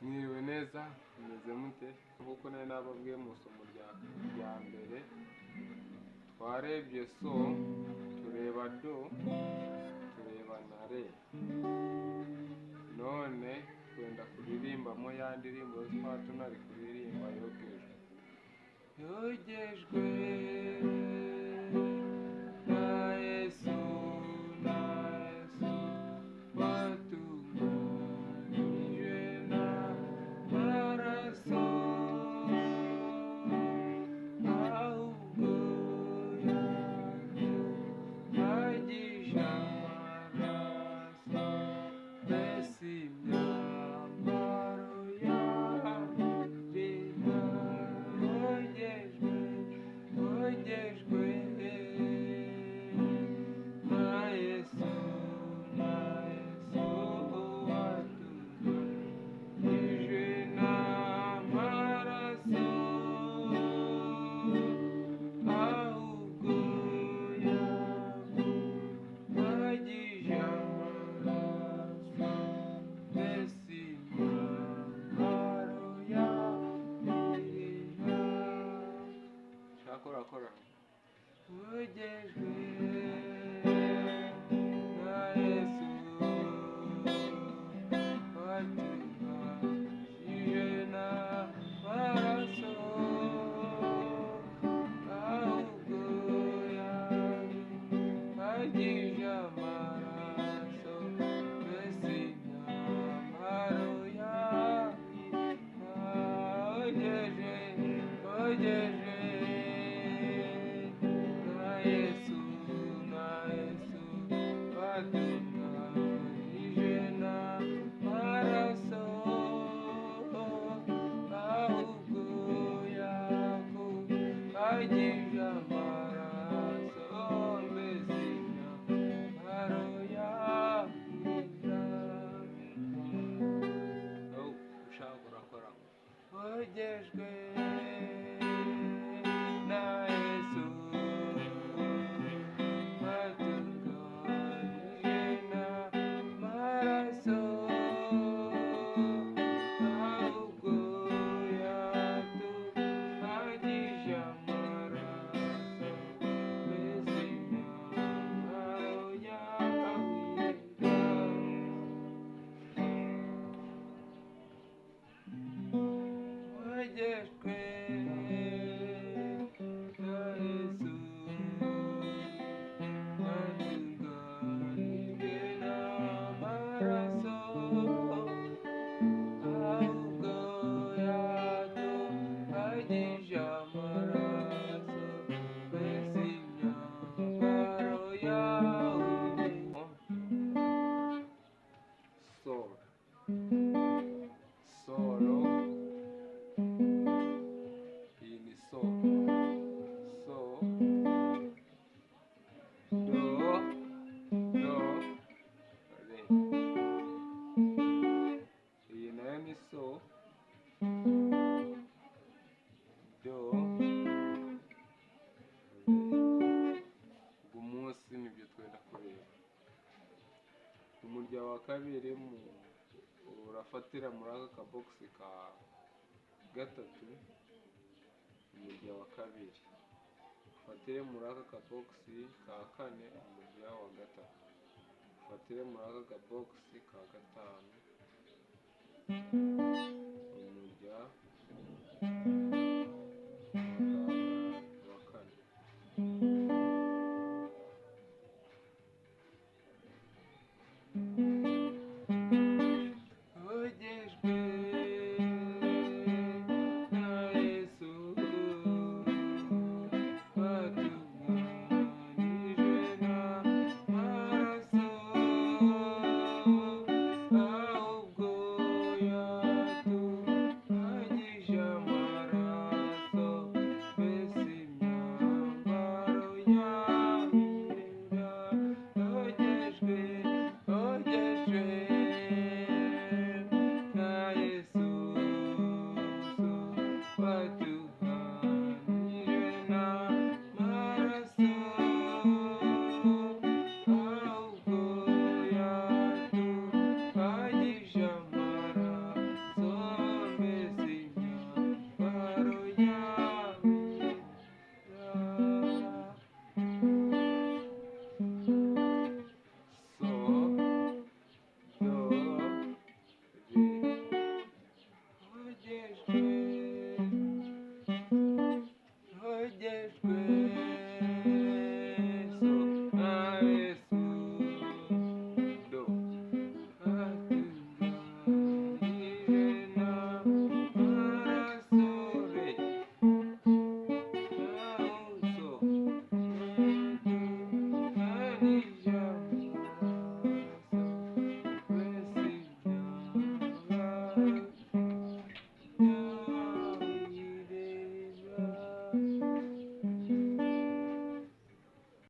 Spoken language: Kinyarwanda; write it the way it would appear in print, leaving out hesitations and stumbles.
Mwiriwe neza, mumeze mute? Nk'uko nari nababwiye mu isomo rya mbere, twarebye so, tureba do, tureba na re. None twenda kuririmbamo ya ndirimbo twaba tunari kuririmba yogejwe. Yogejwe na Yesu, na Yesu, watunganyije n'amaraso, ahubwo yatunganyije amaraso, mbese imyambaro yanjye yogejwe, yogejwe na Yesu, na Yesu, watunganyije n'amaraso, ahubwo yatunganyije amaraso, mbese imyambaro yanjye kora wogejwe na Yesu, watunganyije n'amaraso, ahubwo yatunganyije amaraso, mbese imyambaro yanjye wogeje na Yesu, na Yesu, watunganyije n'amaraso, ahubwo yakunganyije amaraso, mbese imyambaro yanjye ushaka urakora wogejwe na Yesu, watunganyije n'amaraso, ahubwo yatunganyije amaraso, mbese imyambaro yanjye wogejwe na Yesu, watunganyije n'amaraso, ahubwo yatunganyije amaraso, mbese imyambaro yawe. Sol, solo, iyi ni so, so, do, do, re. Iyi nayo ni so, do, re. Uyu munsi nibyo twenda kureba. Umurya wa kabiri urafatira muri aka kabogisi ka gatatu, umurya wa kabiri ufatire muri aka kabogisi ka kane, umurya wa gatatu ufatire muri aka kabogisi ka gatanu.